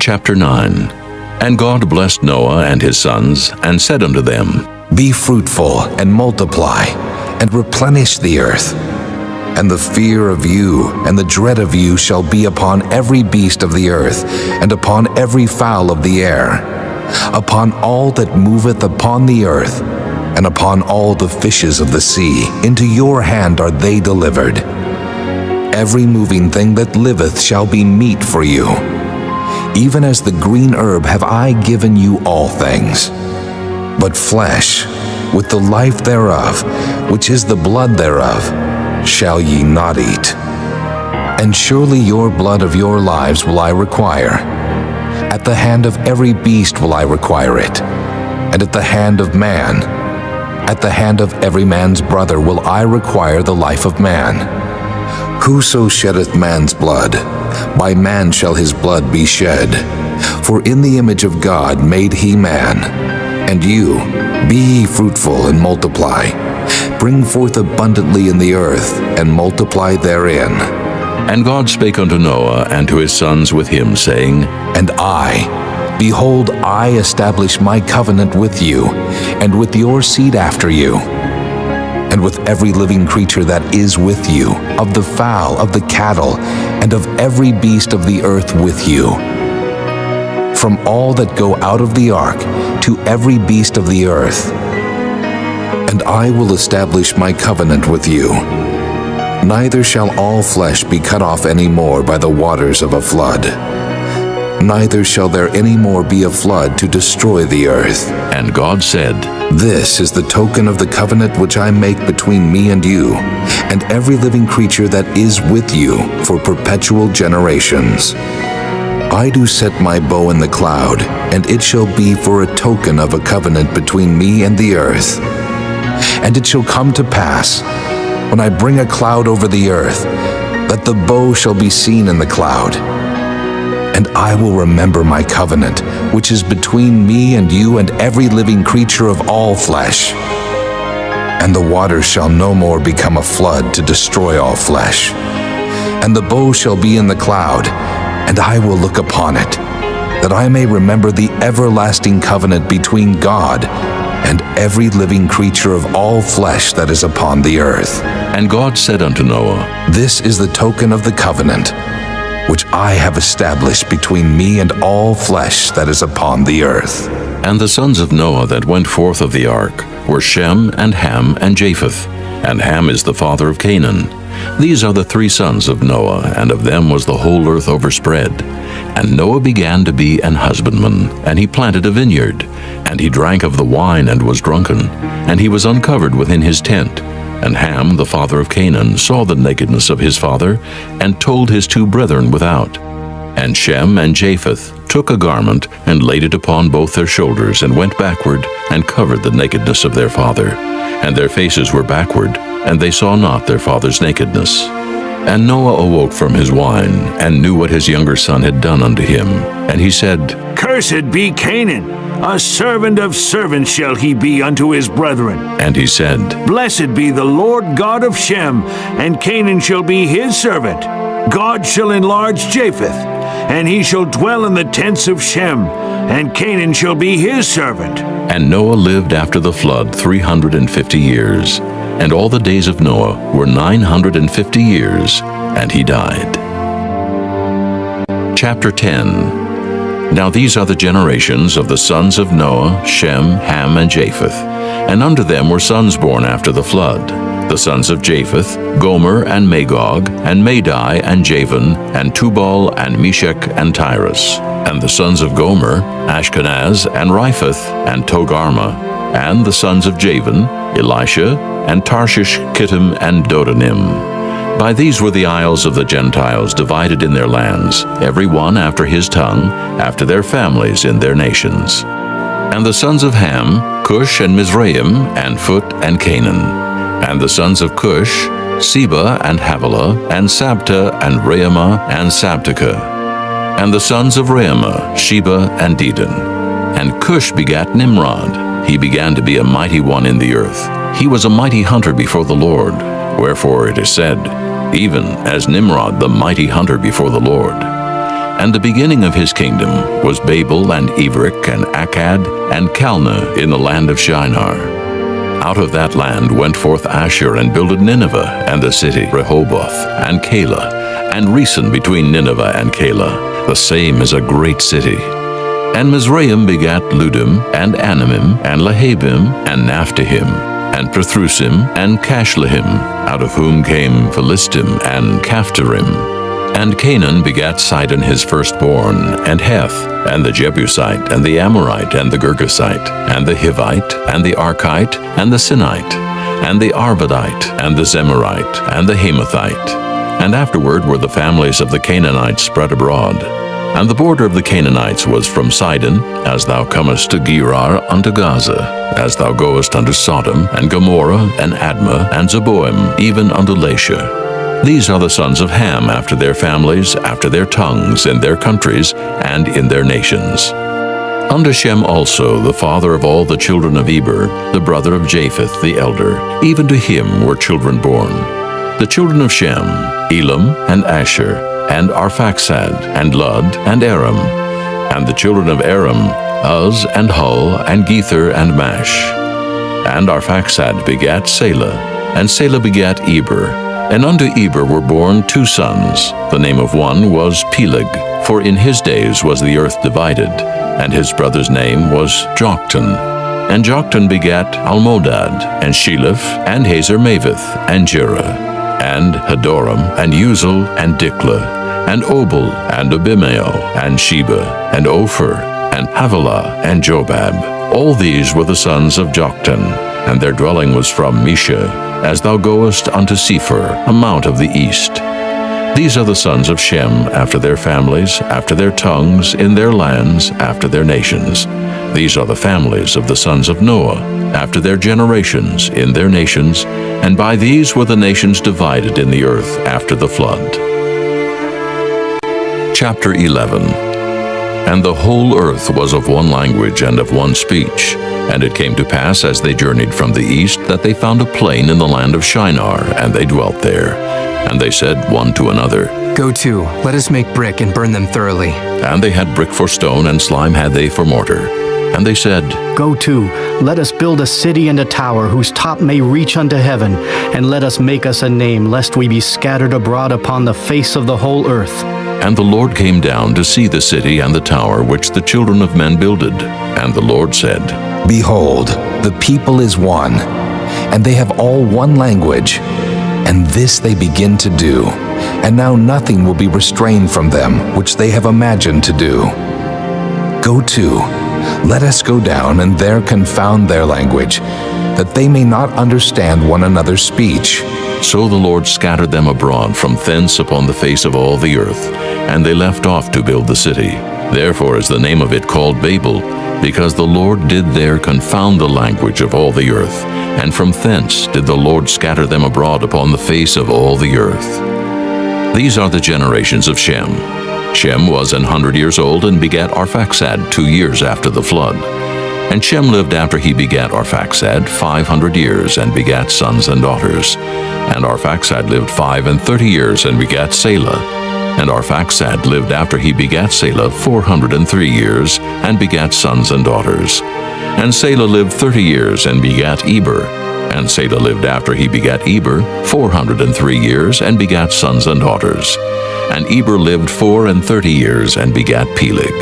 Chapter 9. And God blessed Noah and his sons, and said unto them, Be fruitful, and multiply, and replenish the earth. And the fear of you and the dread of you shall be upon every beast of the earth, and upon every fowl of the air, upon all that moveth upon the earth, and upon all the fishes of the sea. Into your hand are they delivered. Every moving thing that liveth shall be meat for you. Even as the green herb have I given you all things. But flesh, with the life thereof, which is the blood thereof, shall ye not eat. And surely your blood of your lives will I require. At the hand of every beast will I require it, and at the hand of man, at the hand of every man's brother will I require the life of man. Whoso sheddeth man's blood, by man shall his blood be shed. For in the image of God made he man. And you, be ye fruitful and multiply. Bring forth abundantly in the earth, and multiply therein. And God spake unto Noah and to his sons with him, saying, And I, behold, I establish my covenant with you, and with your seed after you, and with every living creature that is with you, of the fowl, of the cattle, and of every beast of the earth with you. From all that go out of the ark, to every beast of the earth. And I will establish my covenant with you. Neither shall all flesh be cut off any more by the waters of a flood. Neither shall there any more be a flood to destroy the earth. And God said, This is the token of the covenant which I make between me and you, and every living creature that is with you for perpetual generations. I do set my bow in the cloud, and it shall be for a token of a covenant between me and the earth. And it shall come to pass, when I bring a cloud over the earth, that the bow shall be seen in the cloud. And I will remember my covenant, which is between me and you and every living creature of all flesh. And the waters shall no more become a flood to destroy all flesh. And the bow shall be in the cloud, and I will look upon it, that I may remember the everlasting covenant between God and every living creature of all flesh that is upon the earth. And God said unto Noah, This is the token of the covenant, which I have established between me and all flesh that is upon the earth. And the sons of Noah that went forth of the ark were Shem, and Ham, and Japheth. And Ham is the father of Canaan. These are the three sons of Noah, and of them was the whole earth overspread. And Noah began to be an husbandman, and he planted a vineyard. And he drank of the wine and was drunken, and he was uncovered within his tent. And Ham, the father of Canaan, saw the nakedness of his father, and told his two brethren without. And Shem and Japheth took a garment, and laid it upon both their shoulders, and went backward, and covered the nakedness of their father. And their faces were backward, and they saw not their father's nakedness. And Noah awoke from his wine, and knew what his younger son had done unto him. And he said, Cursed be Canaan, a servant of servants shall he be unto his brethren. And he said, Blessed be the Lord God of Shem, and Canaan shall be his servant. God shall enlarge Japheth, and he shall dwell in the tents of Shem, and Canaan shall be his servant. And Noah lived after the flood 350 years. And all the days of Noah were 950 years, and he died. Chapter 10. Now these are the generations of the sons of Noah, Shem, Ham, and Japheth. And unto them were sons born after the flood. The sons of Japheth, Gomer, and Magog, and Madai, and Javan, and Tubal, and Meshech, and Tyrus. And the sons of Gomer, Ashkenaz, and Riphath, and Togarmah. And the sons of Javan, Elisha, and Tarshish, Kittim, and Dodanim. By these were the isles of the Gentiles divided in their lands, every one after his tongue, after their families in their nations. And the sons of Ham, Cush, and Mizraim, and Phut, and Canaan. And the sons of Cush, Seba, and Havilah, and Sabta, and Reumah, and Sabteka. And the sons of Reumah, Sheba, and Dedan. And Cush begat Nimrod. He began to be a mighty one in the earth. He was a mighty hunter before the Lord. Wherefore it is said, even as Nimrod the mighty hunter before the Lord. And the beginning of his kingdom was Babel and Everic and Akkad and Calneh in the land of Shinar. Out of that land went forth Ashur and builded Nineveh and the city Rehoboth and Calah, and Resen between Nineveh and Calah. The same is a great city. And Mizraim begat Ludim and Anamim and Lehabim and Naphtahim and Pathrusim and Cashlahim, out of whom came Philistim and Caphtorim. And Canaan begat Sidon his firstborn, and Heth, and the Jebusite, and the Amorite, and the Girgasite, and the Hivite, and the Archite, and the Sinite, and the Arvadite, and the Zemarite, and the Hamathite. And afterward were the families of the Canaanites spread abroad. And the border of the Canaanites was from Sidon, as thou comest to Gerar unto Gaza, as thou goest unto Sodom, and Gomorrah, and Admah, and Zeboim, even unto Lasha. These are the sons of Ham after their families, after their tongues, in their countries, and in their nations. Unto Shem also, the father of all the children of Eber, the brother of Japheth the elder, even to him were children born. The children of Shem, Elam, and Asher, and Arphaxad, and Lud, and Aram. And the children of Aram, Uz, and Hul, and Gether, and Mash. And Arphaxad begat Salah, and Salah begat Eber. And unto Eber were born two sons. The name of one was Peleg, for in his days was the earth divided, and his brother's name was Joktan. And Joktan begat Almodad, and Sheleph, and Hazarmaveth, and Jerah, and Hadoram, and Uzal, and Diklah, and Obal, and Abimael, and Sheba, and Ophir, and Havilah, and Jobab. All these were the sons of Joktan, and their dwelling was from Mesha, as thou goest unto Sephir, a mount of the east. These are the sons of Shem after their families, after their tongues, in their lands, after their nations. These are the families of the sons of Noah, after their generations, in their nations, and by these were the nations divided in the earth after the flood. Chapter 11. And the whole earth was of one language and of one speech. And it came to pass, as they journeyed from the east, that they found a plain in the land of Shinar, and they dwelt there. And they said one to another, Go to, let us make brick and burn them thoroughly. And they had brick for stone, and slime had they for mortar. And they said, Go to, let us build a city and a tower, whose top may reach unto heaven, and let us make us a name, lest we be scattered abroad upon the face of the whole earth. And the Lord came down to see the city and the tower which the children of men builded. And the Lord said, Behold, the people is one, and they have all one language, and this they begin to do. And now nothing will be restrained from them which they have imagined to do. Go to, let us go down and there confound their language, that they may not understand one another's speech. So the Lord scattered them abroad from thence upon the face of all the earth, and they left off to build the city. Therefore is the name of it called Babel, because the Lord did there confound the language of all the earth, and from thence did the Lord scatter them abroad upon the face of all the earth. These are the generations of Shem. Shem was 100 years old, and begat Arphaxad 2 years after the flood. And Shem lived after he begat Arphaxad 500 years, and begat sons and daughters. And Arphaxad lived 35 years, and begat Salah. And Arphaxad lived after he begat Salah 403 years, and begat sons and daughters. And Salah lived 30 years, and begat Eber. And Salah lived after he begat Eber 403 years, and begat sons and daughters. And Eber lived 34 years, and begat Peleg.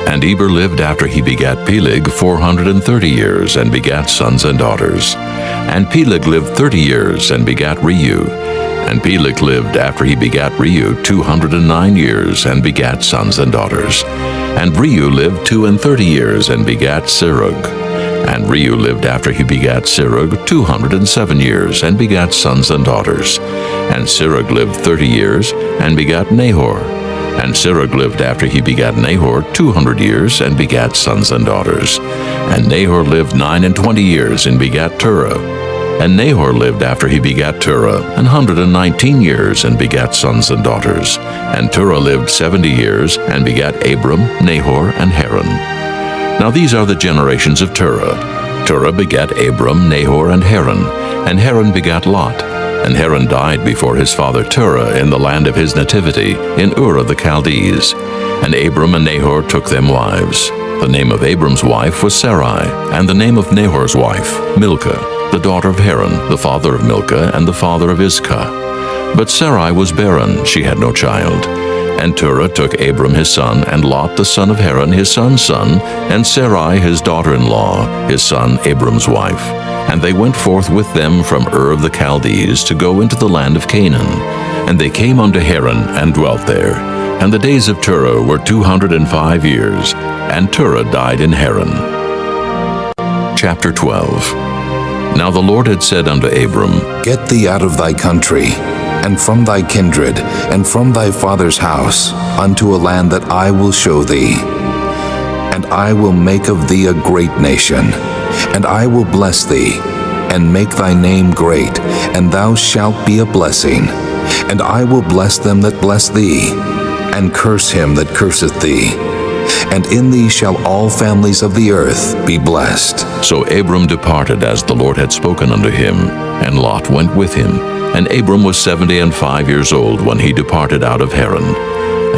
And Eber lived after he begat Peleg 430 years, and begat sons and daughters. And Peleg lived 30 years, and begat Reu. And Peleg lived after he begat Reu 209 years, and begat sons and daughters. And Reu lived 32 years, and begat Serug. And Reu lived after he begat Serug 207 years, and begat sons and daughters. And Serug lived 30 years, and begat Nahor. And Serug lived after he begat Nahor 200 years, and begat sons and daughters. And Nahor lived 29 years, and begat Terah. And Nahor lived after he begat Terah 119 years, and begat sons and daughters. And Terah lived 70 years, and begat Abram, Nahor, and Haran. Now these are the generations of Terah. Terah begat Abram, Nahor, and Haran. And Haran begat Lot. And Haran died before his father Terah in the land of his nativity, in Ur of the Chaldees. And Abram and Nahor took them wives. The name of Abram's wife was Sarai, and the name of Nahor's wife, Milcah, the daughter of Haran, the father of Milcah, and the father of Iscah. But Sarai was barren, she had no child. And Terah took Abram his son, and Lot the son of Haran his son's son, and Sarai his daughter-in-law, his son Abram's wife. And they went forth with them from Ur of the Chaldees to go into the land of Canaan. And they came unto Haran, and dwelt there. And the days of Terah were 205 years, and Terah died in Haran. Chapter 12. Now the Lord had said unto Abram, Get thee out of thy country, and from thy kindred, and from thy father's house, unto a land that I will show thee. And I will make of thee a great nation, and I will bless thee, and make thy name great, and thou shalt be a blessing. And I will bless them that bless thee, and curse him that curseth thee. And in thee shall all families of the earth be blessed. So Abram departed as the Lord had spoken unto him, and Lot went with him. And Abram was 75 years old when he departed out of Haran.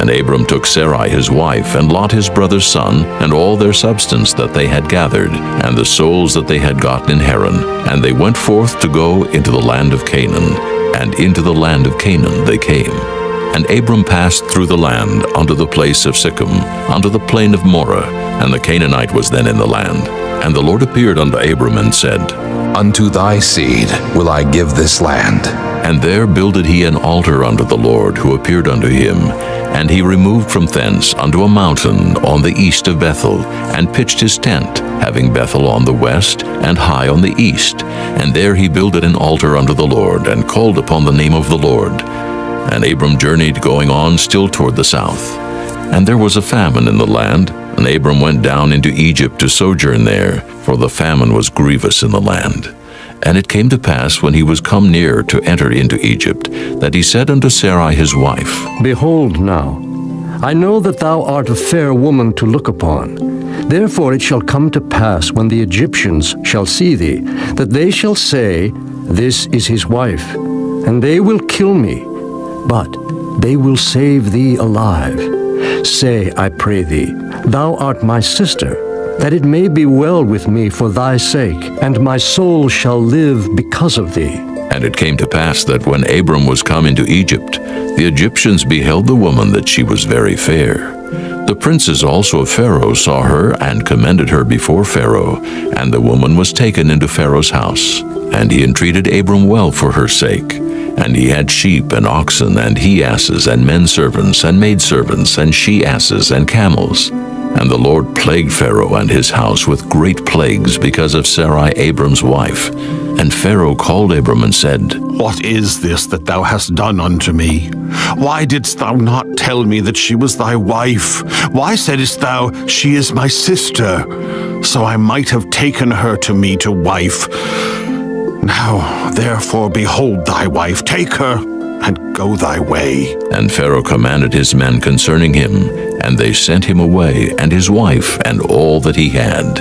And Abram took Sarai his wife, and Lot his brother's son, and all their substance that they had gathered, and the souls that they had gotten in Haran. And they went forth to go into the land of Canaan. And into the land of Canaan they came. And Abram passed through the land unto the place of Sichem, unto the plain of Moreh, and the Canaanite was then in the land. And the Lord appeared unto Abram and said, Unto thy seed will I give this land. And there builded he an altar unto the Lord, who appeared unto him. And he removed from thence unto a mountain on the east of Bethel, and pitched his tent, having Bethel on the west, and Hai on the east. And there he builded an altar unto the Lord, and called upon the name of the Lord. And Abram journeyed going on still toward the south. And there was a famine in the land, and Abram went down into Egypt to sojourn there, for the famine was grievous in the land. And it came to pass, when he was come near to enter into Egypt, that he said unto Sarai his wife, Behold now, I know that thou art a fair woman to look upon. Therefore it shall come to pass, when the Egyptians shall see thee, that they shall say, This is his wife, and they will kill me, but they will save thee alive. Say, I pray thee, thou art my sister, that it may be well with me for thy sake, and my soul shall live because of thee. And it came to pass that when Abram was come into Egypt, the Egyptians beheld the woman that she was very fair. The princes also of Pharaoh saw her, and commended her before Pharaoh, and the woman was taken into Pharaoh's house. And he entreated Abram well for her sake. And he had sheep and oxen, and he-asses, and men-servants, and maidservants, and she-asses, and camels. And the Lord plagued Pharaoh and his house with great plagues because of Sarai Abram's wife. And Pharaoh called Abram and said, What is this that thou hast done unto me? Why didst thou not tell me that she was thy wife? Why saidst thou, She is my sister? So I might have taken her to me to wife. Now, therefore, behold thy wife, take her, and go thy way. And Pharaoh commanded his men concerning him, and they sent him away, and his wife, and all that he had.